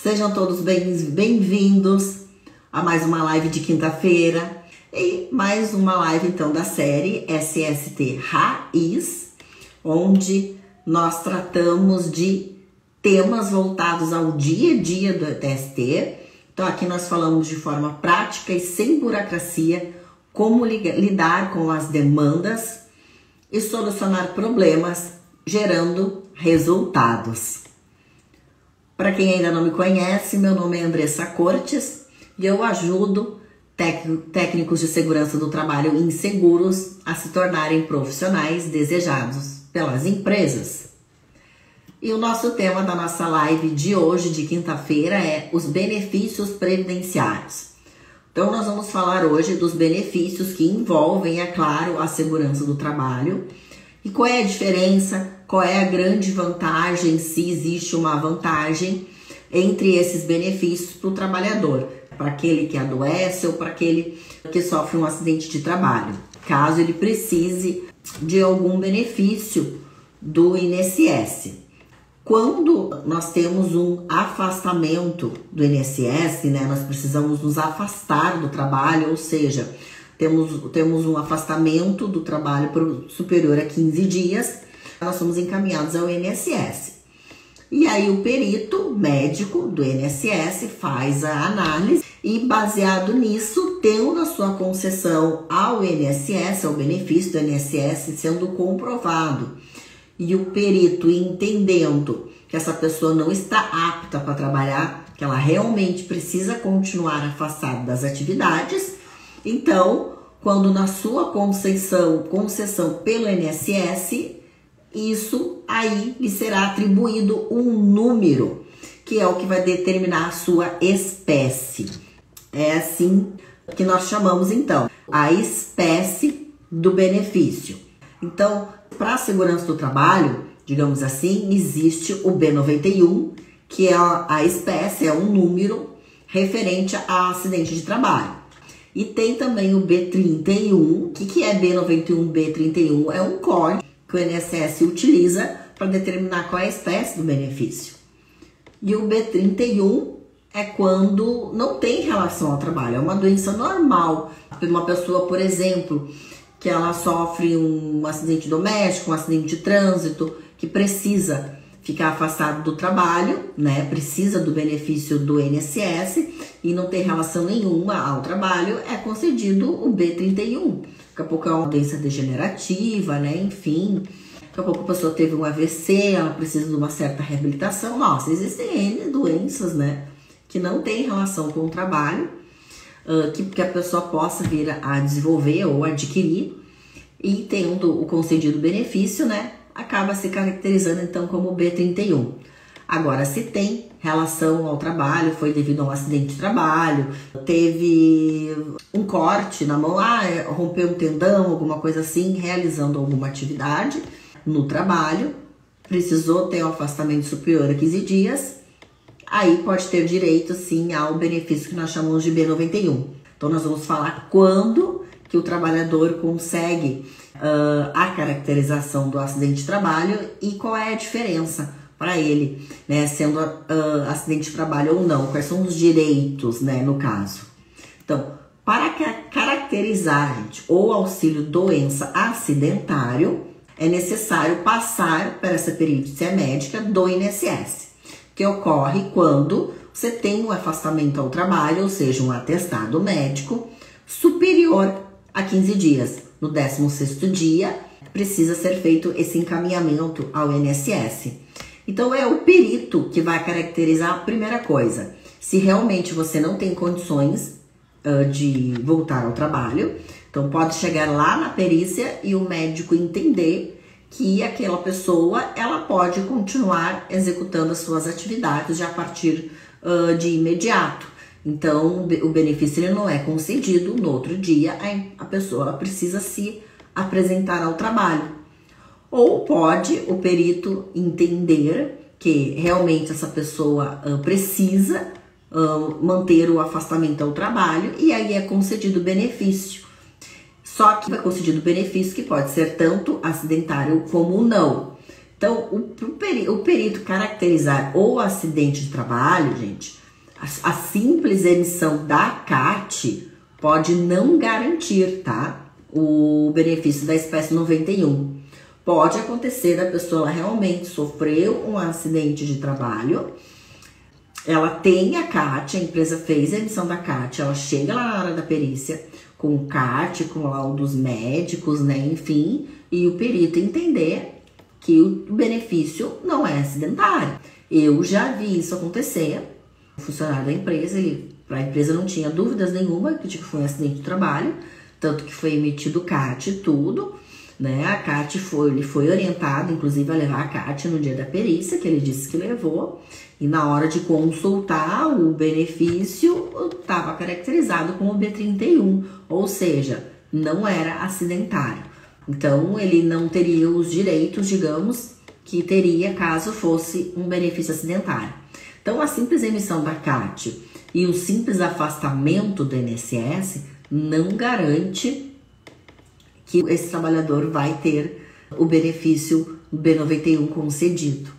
Sejam todos bem-vindos a mais uma live de quinta-feira e mais uma live então da série SST Raiz, onde nós tratamos de temas voltados ao dia a dia do TST. Então aqui nós falamos de forma prática e sem burocracia como lidar com as demandas e solucionar problemas gerando resultados. Para quem ainda não me conhece, meu nome é Andressa Cortes e eu ajudo técnicos de segurança do trabalho inseguros a se tornarem profissionais desejados pelas empresas. E o nosso tema da nossa live de hoje, de quinta-feira, é os benefícios previdenciários. Então nós vamos falar hoje dos benefícios que envolvem, é claro, a segurança do trabalho. E qual é a diferença, qual é a grande vantagem, se existe uma vantagem entre esses benefícios para o trabalhador, para aquele que adoece ou para aquele que sofre um acidente de trabalho, caso ele precise de algum benefício do INSS. Quando nós temos um afastamento do INSS, nós precisamos nos afastar do trabalho, ou seja, temos um afastamento do trabalho superior a 15 dias, nós somos encaminhados ao INSS. E aí o perito médico do INSS faz a análise e, baseado nisso, tendo a sua concessão ao INSS, ao benefício do INSS sendo comprovado, e o perito entendendo que essa pessoa não está apta para trabalhar, que ela realmente precisa continuar afastada das atividades, então, quando na sua concessão pelo INSS, isso aí lhe será atribuído um número, que é o que vai determinar a sua espécie. É assim que nós chamamos, então, a espécie do benefício. Então, para a segurança do trabalho, digamos assim, existe o B91, que é a espécie, é um número referente a acidente de trabalho. E tem também o B31. O que é B91, B31? É um código que o INSS utiliza para determinar qual é a espécie do benefício. E o B31 é quando não tem relação ao trabalho, é uma doença normal. Uma pessoa, por exemplo, que ela sofre um acidente doméstico, um acidente de trânsito, que precisa ficar afastado do trabalho, precisa do benefício do INSS e não tem relação nenhuma ao trabalho, é concedido o B31. Daqui a pouco é uma doença degenerativa, enfim. Daqui a pouco a pessoa teve um AVC, ela precisa de uma certa reabilitação. Nossa, existem N doenças, que não tem relação com o trabalho, que a pessoa possa vir a desenvolver ou adquirir, e tendo o concedido benefício, acaba se caracterizando então como B31. Agora, se tem relação ao trabalho, foi devido a um acidente de trabalho, teve um corte na mão, rompeu um tendão, alguma coisa assim, realizando alguma atividade no trabalho, precisou ter um afastamento superior a 15 dias, aí pode ter direito sim ao benefício que nós chamamos de B91. Então nós vamos falar quando que o trabalhador consegue a caracterização do acidente de trabalho e qual é a diferença para ele, sendo acidente de trabalho ou não, quais são os direitos, no caso. Então, para caracterizar, o auxílio doença acidentário, é necessário passar por essa perícia médica do INSS, que ocorre quando você tem um afastamento ao trabalho, ou seja, um atestado médico superior a 15 dias. No 16º dia, precisa ser feito esse encaminhamento ao INSS. Então, é o perito que vai caracterizar a primeira coisa. Se realmente você não tem condições de voltar ao trabalho, então pode chegar lá na perícia e o médico entender que aquela pessoa, ela pode continuar executando as suas atividades já a partir de imediato. Então, o benefício ele não é concedido no outro dia, a pessoa precisa se apresentar ao trabalho. Ou pode o perito entender que realmente essa pessoa precisa manter o afastamento ao trabalho e aí é concedido o benefício. Só que é concedido benefício que pode ser tanto acidentário como não. Então, o perito caracterizar o acidente de trabalho, gente, a simples emissão da CAT pode não garantir, tá? O benefício da espécie 91. Pode acontecer da pessoa realmente sofreu um acidente de trabalho, ela tem a CAT, a empresa fez a emissão da CAT, ela chega lá na hora da perícia com o CAT, com o laudo dos médicos, né, enfim, e o perito entender que o benefício não é acidentário. Eu já vi isso acontecer, o funcionário da empresa, a empresa não tinha dúvidas nenhuma que foi um acidente de trabalho, tanto que foi emitido o CAT e tudo, né? A CAT ele foi orientado, inclusive, a levar a CAT no dia da perícia, que ele disse que levou, e na hora de consultar o benefício, estava caracterizado como B31, ou seja, não era acidentário. Então, ele não teria os direitos, digamos, que teria caso fosse um benefício acidentário. Então, a simples emissão da CAT e o simples afastamento do INSS não garante que esse trabalhador vai ter o benefício B91 concedido.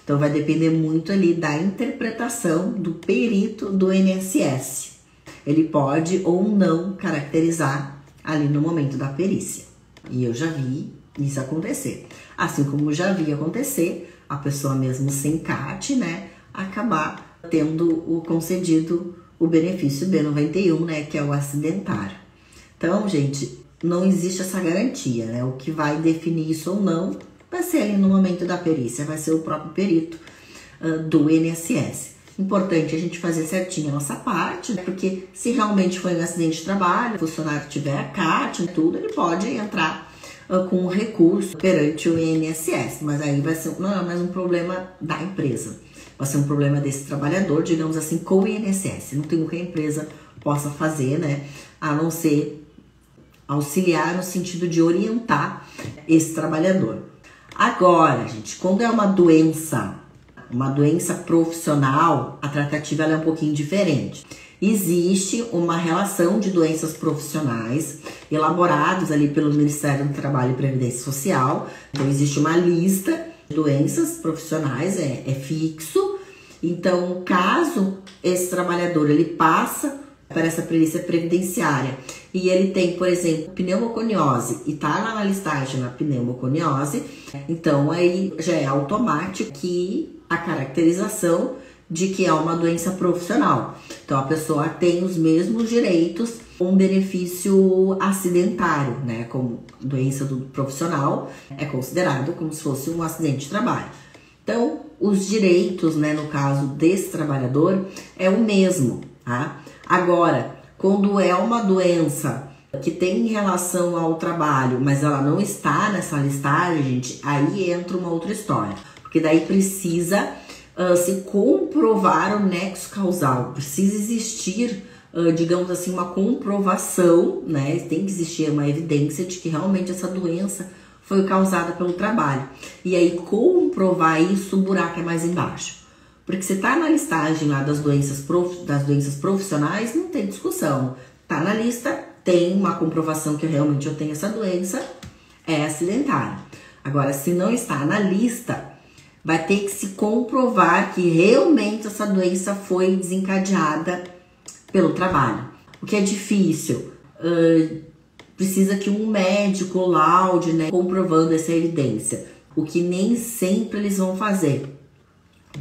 Então, vai depender muito ali da interpretação do perito do INSS. Ele pode ou não caracterizar ali no momento da perícia. E eu já vi isso acontecer. Assim como já vi acontecer a pessoa mesmo sem CAT, né, acabar tendo o concedido o benefício B91, né, que é o acidentário. Então, gente, não existe essa garantia, né? O que vai definir isso ou não vai ser ali no momento da perícia, vai ser o próprio perito do INSS. Importante a gente fazer certinho a nossa parte, né? Porque se realmente foi um acidente de trabalho, o funcionário tiver a CAT e tudo, ele pode entrar com um recurso perante o INSS, mas aí vai ser, não é mais um problema da empresa, vai ser um problema desse trabalhador, digamos assim, com o INSS. Não tem o que a empresa possa fazer, né? A não ser auxiliar no sentido de orientar esse trabalhador. Agora, gente, quando é uma doença profissional, a tratativa ela é um pouquinho diferente. Existe uma relação de doenças profissionais elaborados ali pelo Ministério do Trabalho e Previdência Social. Então, existe uma lista de doenças profissionais, é fixo. Então, caso esse trabalhador ele passa para essa perícia previdenciária e ele tem, por exemplo, pneumoconiose e tá lá na listagem na pneumoconiose, então aí já é automático que a caracterização de que é uma doença profissional. Então a pessoa tem os mesmos direitos com um benefício acidentário, né? Como doença do profissional é considerado como se fosse um acidente de trabalho. Então os direitos, né, no caso desse trabalhador é o mesmo, tá? Agora, quando é uma doença que tem relação ao trabalho, mas ela não está nessa listagem, gente, aí entra uma outra história. Porque daí precisa se comprovar o nexo causal. Precisa existir, digamos assim, uma comprovação, né? Tem que existir uma evidência de que realmente essa doença foi causada pelo trabalho. E aí, comprovar isso, o buraco é mais embaixo. Porque se tá na listagem lá das doenças profissionais, não tem discussão. Tá na lista, tem uma comprovação que realmente eu tenho essa doença, é acidentário. Agora, se não está na lista, vai ter que se comprovar que realmente essa doença foi desencadeada pelo trabalho. O que é difícil, precisa que um médico laude, né, comprovando essa evidência. O que nem sempre eles vão fazer.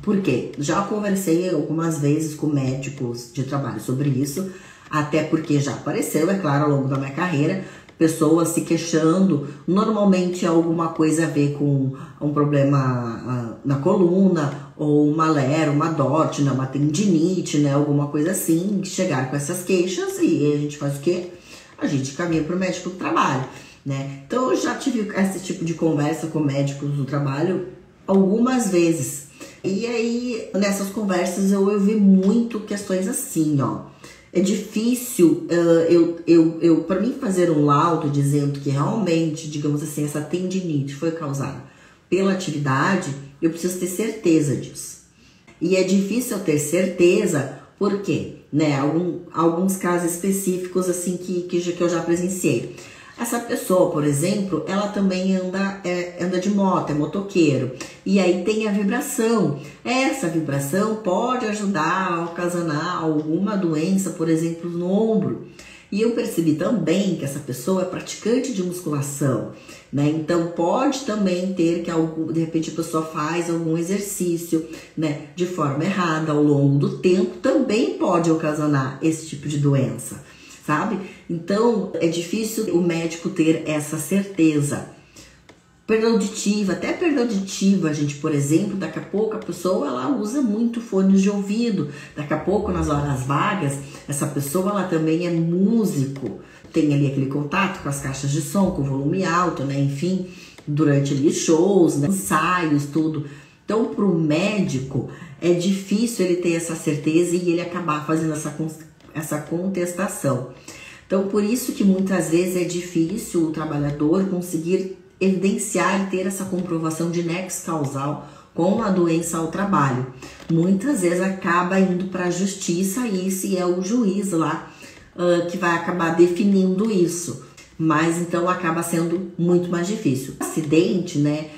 Por quê? Já conversei algumas vezes com médicos de trabalho sobre isso, até porque já apareceu, é claro, ao longo da minha carreira, pessoas se queixando, normalmente alguma coisa a ver com um problema na coluna, ou uma lera, uma DORT, né, uma tendinite, né, alguma coisa assim, chegar com essas queixas e a gente faz o quê? A gente caminha para o médico do trabalho, né? Então eu já tive esse tipo de conversa com médicos do trabalho algumas vezes. E aí, nessas conversas, eu ouvi muito questões assim, ó. É difícil para mim fazer um laudo dizendo que realmente, digamos assim, essa tendinite foi causada pela atividade, eu preciso ter certeza disso. E é difícil eu ter certeza, por quê? Né? Alguns casos específicos, assim, que eu já presenciei. Essa pessoa, por exemplo, ela também anda de moto, é motoqueiro, e aí tem a vibração. Essa vibração pode ajudar a ocasionar alguma doença, por exemplo, no ombro. E eu percebi também que essa pessoa é praticante de musculação, né? Então pode também ter que de repente a pessoa faz algum exercício, né, de forma errada ao longo do tempo, também pode ocasionar esse tipo de doença, sabe? Então é difícil o médico ter essa certeza. Perda auditiva, até perda auditiva, gente, por exemplo, daqui a pouco a pessoa ela usa muito fones de ouvido, daqui a pouco nas horas vagas, essa pessoa ela também é músico, tem ali aquele contato com as caixas de som, com volume alto, né, enfim, durante ali shows, né, ensaios, tudo. Então, para o médico, é difícil ele ter essa certeza e ele acabar fazendo essa contestação. Então, por isso que muitas vezes é difícil o trabalhador conseguir evidenciar e ter essa comprovação de nexo causal com a doença ao trabalho. Muitas vezes acaba indo para a justiça e esse é o juiz lá que vai acabar definindo isso. Mas então acaba sendo muito mais difícil. O acidente, né,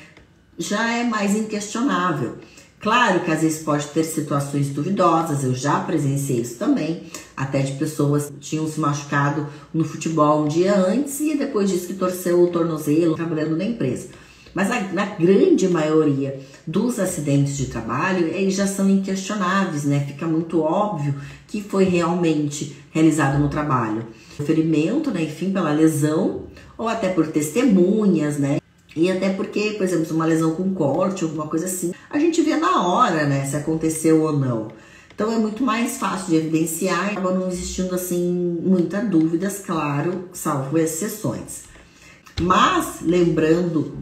já é mais inquestionável. Claro que às vezes pode ter situações duvidosas, eu já presenciei isso também, até de pessoas que tinham se machucado no futebol um dia antes e depois disso que torceu o tornozelo trabalhando na empresa. Mas na grande maioria dos acidentes de trabalho, eles já são inquestionáveis, né? Fica muito óbvio que foi realmente realizado no trabalho. O ferimento, né, enfim, pela lesão ou até por testemunhas, né? E até porque, por exemplo, uma lesão com corte, alguma coisa assim, a gente vê na hora, né, se aconteceu ou não. Então é muito mais fácil de evidenciar, acaba não existindo assim muitas dúvidas, claro, salvo exceções. Mas lembrando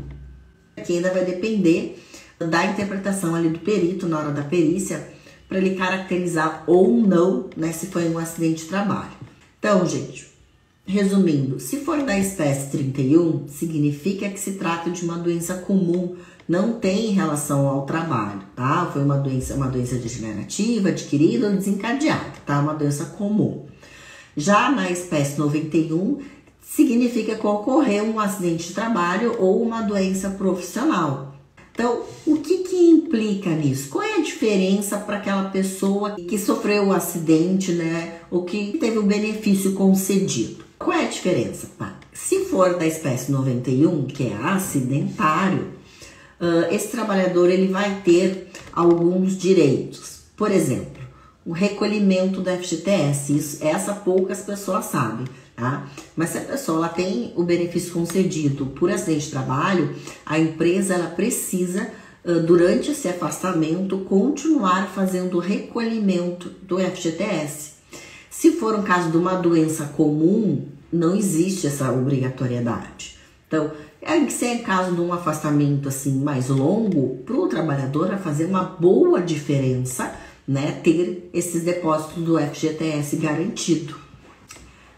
que ainda vai depender da interpretação ali do perito na hora da perícia para ele caracterizar ou não, né, se foi um acidente de trabalho. Então, gente, resumindo, se for da espécie 31, significa que se trata de uma doença comum, não tem relação ao trabalho, tá? Foi uma doença degenerativa, adquirida ou desencadeada, tá? Uma doença comum. Já na espécie 91, significa que ocorreu um acidente de trabalho ou uma doença profissional. Então, o que implica nisso? Qual é a diferença para aquela pessoa que sofreu o acidente, né? Ou que teve o benefício concedido? Qual é a diferença? Tá? Se for da espécie 91, que é acidentário, esse trabalhador ele vai ter alguns direitos. Por exemplo, o recolhimento do FGTS. Essa poucas pessoas sabem, tá? Mas se a pessoa ela tem o benefício concedido por acidente de trabalho, a empresa ela precisa, durante esse afastamento, continuar fazendo o recolhimento do FGTS. Se for um caso de uma doença comum, não existe essa obrigatoriedade. Então, se é caso de um afastamento assim mais longo, para o trabalhador vai fazer uma boa diferença, né, ter esses depósitos do FGTS garantido.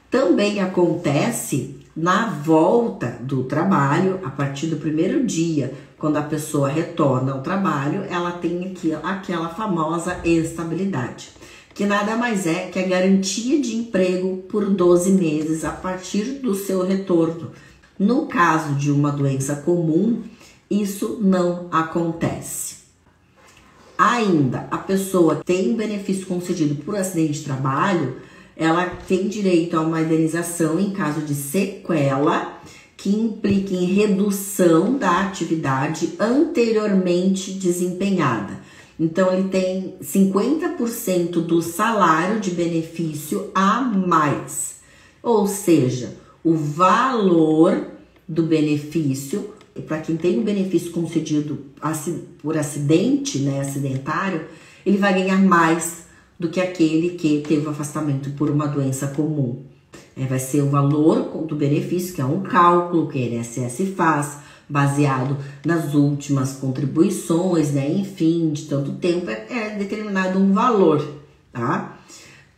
Também acontece na volta do trabalho, a partir do primeiro dia, quando a pessoa retorna ao trabalho, ela tem aquela famosa estabilidade, que nada mais é que a garantia de emprego por 12 meses a partir do seu retorno. No caso de uma doença comum, isso não acontece. Ainda, a pessoa tem benefício concedido por acidente de trabalho, ela tem direito a uma indenização em caso de sequela que implique em redução da atividade anteriormente desempenhada. Então, ele tem 50% do salário de benefício a mais. Ou seja, o valor do benefício, para quem tem o benefício concedido por acidente, né, acidentário, ele vai ganhar mais do que aquele que teve o afastamento por uma doença comum. Vai ser o valor do benefício, que é um cálculo que a INSS faz, baseado nas últimas contribuições, né? Enfim, de tanto tempo é determinado um valor, tá?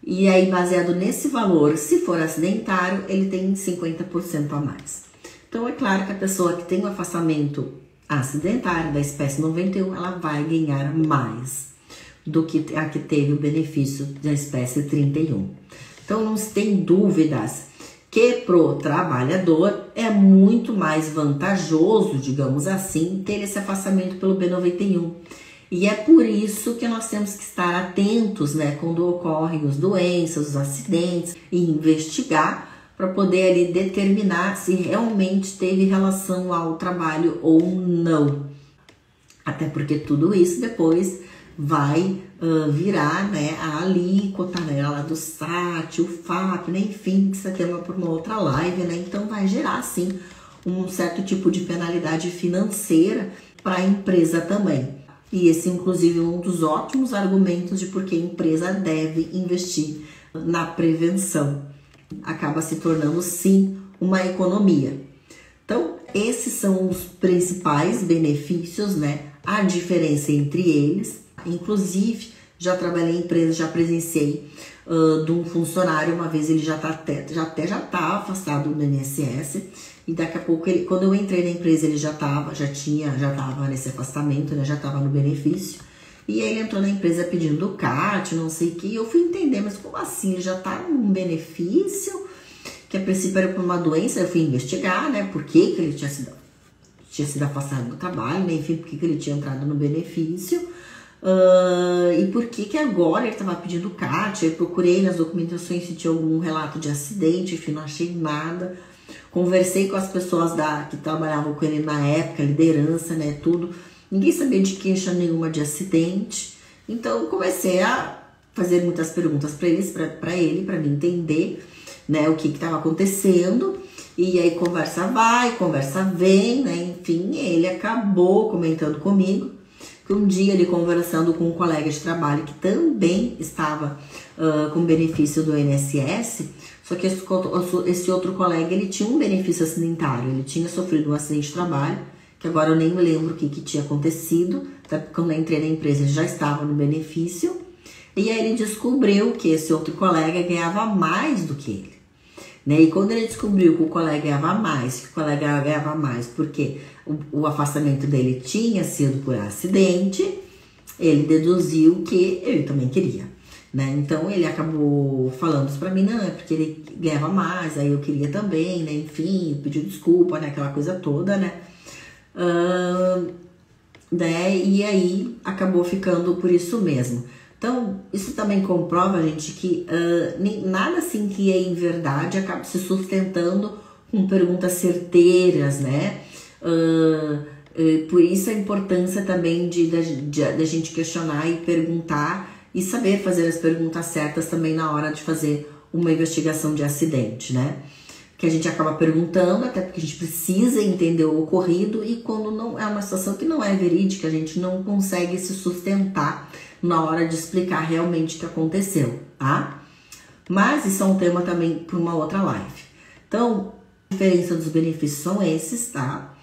E aí, baseado nesse valor, se for acidentário, ele tem 50% a mais. Então, é claro que a pessoa que tem o afastamento acidentário da espécie 91, ela vai ganhar mais do que a que teve o benefício da espécie 31. Então, não se tem dúvidas que pro trabalhador é muito mais vantajoso, digamos assim, ter esse afastamento pelo B91. E é por isso que nós temos que estar atentos, né, quando ocorrem as doenças, os acidentes, e investigar para poder ali determinar se realmente teve relação ao trabalho ou não. Até porque tudo isso depois vai virar, né, a alíquota, né, lá do SAT, o FAP, né, enfim, que isso é tema para uma outra live, né, então vai gerar, sim, um certo tipo de penalidade financeira para a empresa também. E esse, inclusive, é um dos ótimos argumentos de por que a empresa deve investir na prevenção. Acaba se tornando, sim, uma economia. Então, esses são os principais benefícios, né? A diferença entre eles. Inclusive, já trabalhei em empresa, já presenciei de um funcionário, uma vez ele já tá afastado do INSS, e daqui a pouco, quando eu entrei na empresa, ele já tava nesse afastamento, né? Já tava no benefício. E aí ele entrou na empresa pedindo CAT, não sei o que, e eu fui entender, mas como assim? Ele já tá num benefício, que a princípio era por uma doença, eu fui investigar, né? Por que ele tinha sido afastado do trabalho, né? Enfim, por que ele tinha entrado no benefício. E por que agora ele estava pedindo CAT. Eu procurei nas documentações se tinha algum relato de acidente, enfim, não achei nada. Conversei com as pessoas que trabalhavam com ele na época, liderança, né, tudo. Ninguém sabia de queixa nenhuma de acidente. Então, comecei a fazer muitas perguntas para ele, para me entender, né, o que estava acontecendo. E aí, conversa vai, conversa vem, né, enfim, ele acabou comentando comigo que um dia ele conversando com um colega de trabalho que também estava com benefício do INSS, só que esse outro colega, ele tinha um benefício acidentário, ele tinha sofrido um acidente de trabalho, que agora eu nem me lembro o que tinha acontecido, até porque quando eu entrei na empresa ele já estava no benefício, e aí ele descobriu que esse outro colega ganhava mais do que ele, né? E quando ele descobriu que o colega ganhava mais, porque o afastamento dele tinha sido por acidente, ele deduziu que ele também queria, né? Então ele acabou falando isso pra mim, não, é porque ele ganhava mais, aí eu queria também, né? Enfim, pediu desculpa, né? Aquela coisa toda, né? E aí acabou ficando por isso mesmo. Então, isso também comprova, gente, que nada assim que é em verdade acaba se sustentando com perguntas certeiras, né? Por isso a importância também da gente questionar e perguntar e saber fazer as perguntas certas também na hora de fazer uma investigação de acidente, né? Que a gente acaba perguntando, até porque a gente precisa entender o ocorrido, e quando não é uma situação que não é verídica, a gente não consegue se sustentar na hora de explicar realmente o que aconteceu, tá? Mas isso é um tema também para uma outra live. Então, a diferença dos benefícios são esses, tá?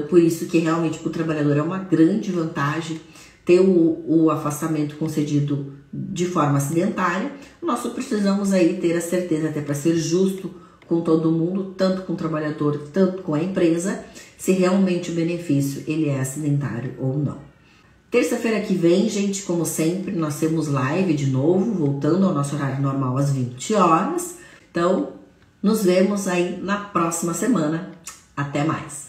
Por isso que realmente para o trabalhador é uma grande vantagem ter o afastamento concedido de forma acidentária. Nós só precisamos aí ter a certeza, até para ser justo com todo mundo, tanto com o trabalhador, tanto com a empresa, se realmente o benefício ele é acidentário ou não. Terça-feira que vem, gente, como sempre, nós temos live de novo, voltando ao nosso horário normal às 20 horas. Então, nos vemos aí na próxima semana. Até mais!